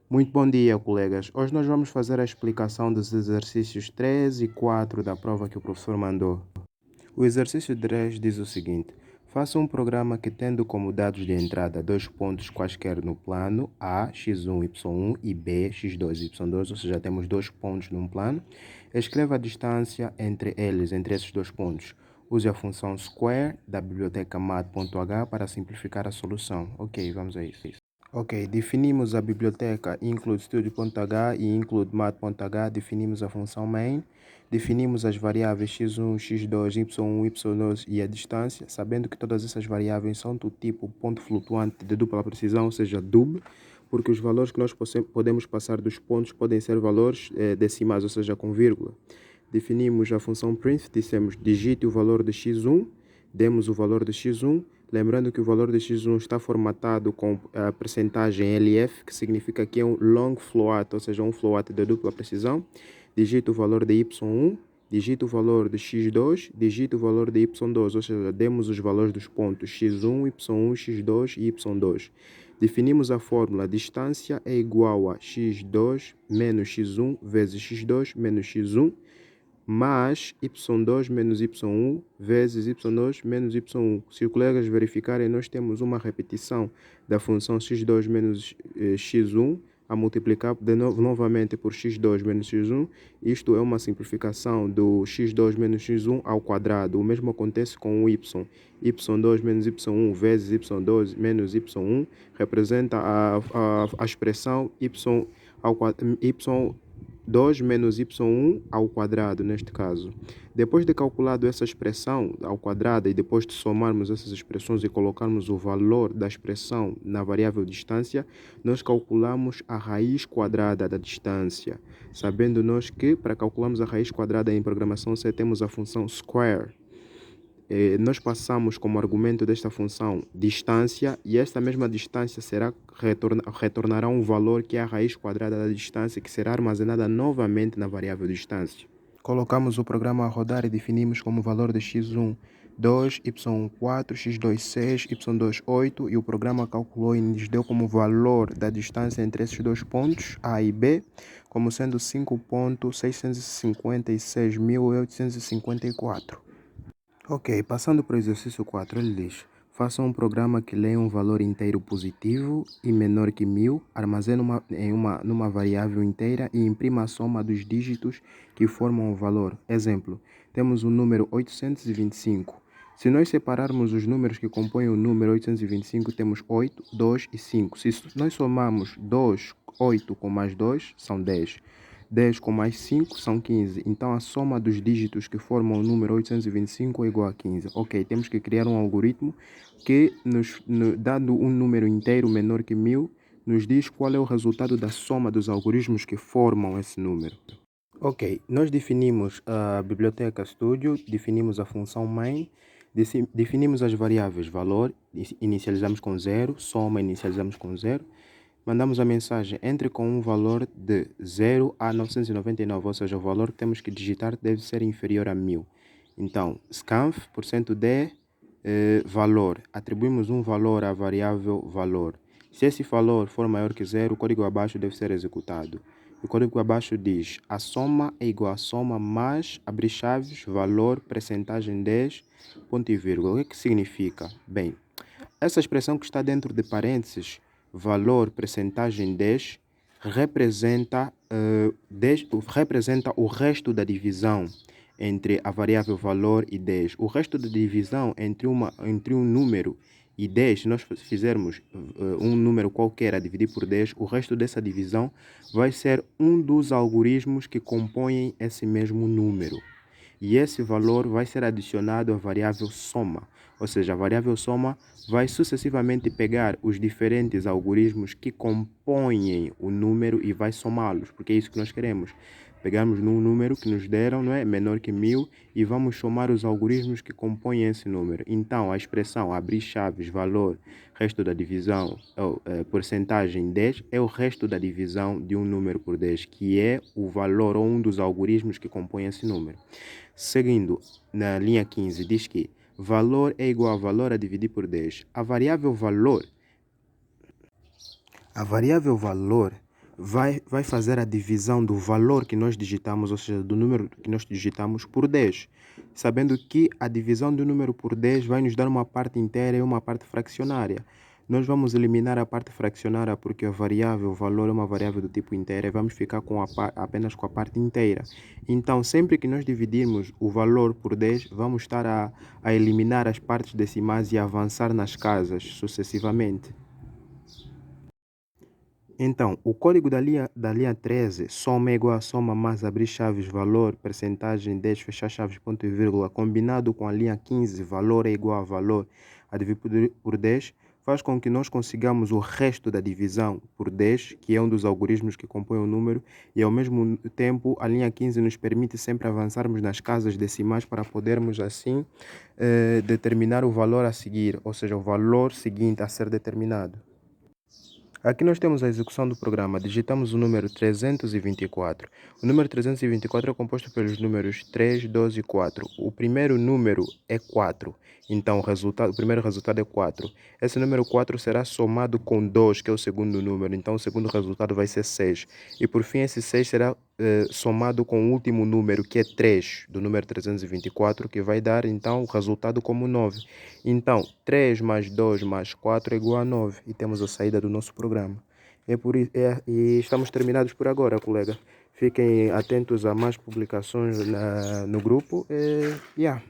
Muito bom dia, colegas. Hoje nós vamos fazer a explicação dos exercícios 3 e 4 da prova que o professor mandou. O exercício 3 diz o seguinte: faça um programa que, tendo como dados de entrada dois pontos quaisquer no plano A, x1, y1 e B, x2, y2, ou seja, temos dois pontos num plano. Escreva a distância entre eles, entre esses dois pontos. Use a função square da biblioteca mat.h para simplificar a solução. Ok, vamos a isso. Ok, definimos a biblioteca includeStudio.h e includeMath.h, definimos a função main, definimos as variáveis x1, x2, y1, y2 e a distância, sabendo que todas essas variáveis são do tipo ponto flutuante de dupla precisão, ou seja, dub, porque os valores que nós podemos passar dos pontos podem ser valores decimais, ou seja, com vírgula. Definimos a função print, dissemos digite o valor de x1, demos o valor de x1, lembrando que o valor de x1 está formatado com a percentagem LF, que significa que é um long float, ou seja, um float de dupla precisão. Digita o valor de y1, digita o valor de x2, digita o valor de y2, ou seja, demos os valores dos pontos x1, y1, x2 e y2. Definimos a fórmula: distância é igual a x2 menos x1 vezes x2 menos x1, mais y2 menos y1 vezes y2 menos y1. Se os colegas verificarem, nós temos uma repetição da função x2 menos x1 a multiplicar novamente por x2 menos x1. Isto é uma simplificação do x2 menos x1 ao quadrado. O mesmo acontece com o y. y2 menos y1 vezes y2 menos y1 representa a expressão y2 menos y1 ao quadrado, neste caso. Depois de calculado essa expressão ao quadrado e depois de somarmos essas expressões e colocarmos o valor da expressão na variável distância, nós calculamos a raiz quadrada da distância, sabendo nós que para calcularmos a raiz quadrada em programação C temos a função square. Nós passamos como argumento desta função distância e esta mesma distância retornará um valor que é a raiz quadrada da distância, que será armazenada novamente na variável distância. Colocamos o programa a rodar e definimos como valor de x1 2, y1 4, x2 6, y2 8 e o programa calculou e nos deu como valor da distância entre esses dois pontos A e B como sendo 5.656.854. Ok, passando para o exercício 4, ele diz: faça um programa que leia um valor inteiro positivo e menor que 1000, armazene numa variável inteira e imprima a soma dos dígitos que formam o valor. Exemplo, temos o número 825. Se nós separarmos os números que compõem o número 825, temos 8, 2 e 5. Se nós somarmos 2, 8 com mais 2, são 10. 10 com mais 5 são 15. Então, a soma dos dígitos que formam o número 825 é igual a 15. Ok, temos que criar um algoritmo que, dando um número inteiro menor que 1000, nos diz qual é o resultado da soma dos algoritmos que formam esse número. Ok, nós definimos a biblioteca Studio, definimos a função main, definimos as variáveis valor, inicializamos com 0, soma inicializamos com 0, mandamos a mensagem entre com um valor de 0 a 999, ou seja, o valor que temos que digitar deve ser inferior a 1000. Então, scanf, %d, valor. Atribuímos um valor à variável valor. Se esse valor for maior que 0, o código abaixo deve ser executado. O código abaixo diz: a soma é igual a soma mais, abre chaves, valor, percentagem 10, ponto e vírgula. O que significa? Bem, essa expressão que está dentro de parênteses, valor, percentagem 10, representa o resto da divisão entre a variável valor e 10. O resto da divisão entre um número e 10, se nós fizermos um número qualquer a dividir por 10, o resto dessa divisão vai ser um dos algoritmos que compõem esse mesmo número. E esse valor vai ser adicionado à variável soma. Ou seja, a variável soma vai sucessivamente pegar os diferentes algoritmos que compõem o número e vai somá-los, porque é isso que nós queremos. Pegamos num número que nos deram, não é? Menor que 1000, e vamos somar os algoritmos que compõem esse número. Então, a expressão abrir chaves, valor, resto da divisão, porcentagem 10, é o resto da divisão de um número por 10, que é o valor ou um dos algoritmos que compõem esse número. Seguindo, na linha 15, diz que valor é igual a valor a dividir por 10. A variável valor vai fazer a divisão do valor que nós digitamos, ou seja, do número que nós digitamos por 10, sabendo que a divisão do número por 10 vai nos dar uma parte inteira e uma parte fracionária. Nós vamos eliminar a parte fracionária porque a variável, o valor é uma variável do tipo inteira e vamos ficar com apenas com a parte inteira. Então, sempre que nós dividirmos o valor por 10, vamos estar a eliminar as partes decimais e avançar nas casas sucessivamente. Então, o código da linha 13, soma é igual a soma mais abrir chaves, valor, percentagem, 10, fechar chaves, ponto e vírgula, combinado com a linha 15, valor é igual a valor, a dividir por 10, faz com que nós consigamos o resto da divisão por 10, que é um dos algoritmos que compõem o número, e ao mesmo tempo a linha 15 nos permite sempre avançarmos nas casas decimais para podermos assim determinar o valor a seguir, ou seja, o valor seguinte a ser determinado. Aqui nós temos a execução do programa. Digitamos o número 324. O número 324 é composto pelos números 3, 12 e 4. O primeiro número é 4. Então, o primeiro resultado é 4. Esse número 4 será somado com 2, que é o segundo número. Então, o segundo resultado vai ser 6. E, por fim, esse 6 será somado com o último número, que é 3, do número 324, que vai dar, então, o resultado como 9. Então, 3 mais 2 mais 4 é igual a 9. E temos a saída do nosso programa. E estamos terminados por agora, colega. Fiquem atentos a mais publicações no grupo. Yeah.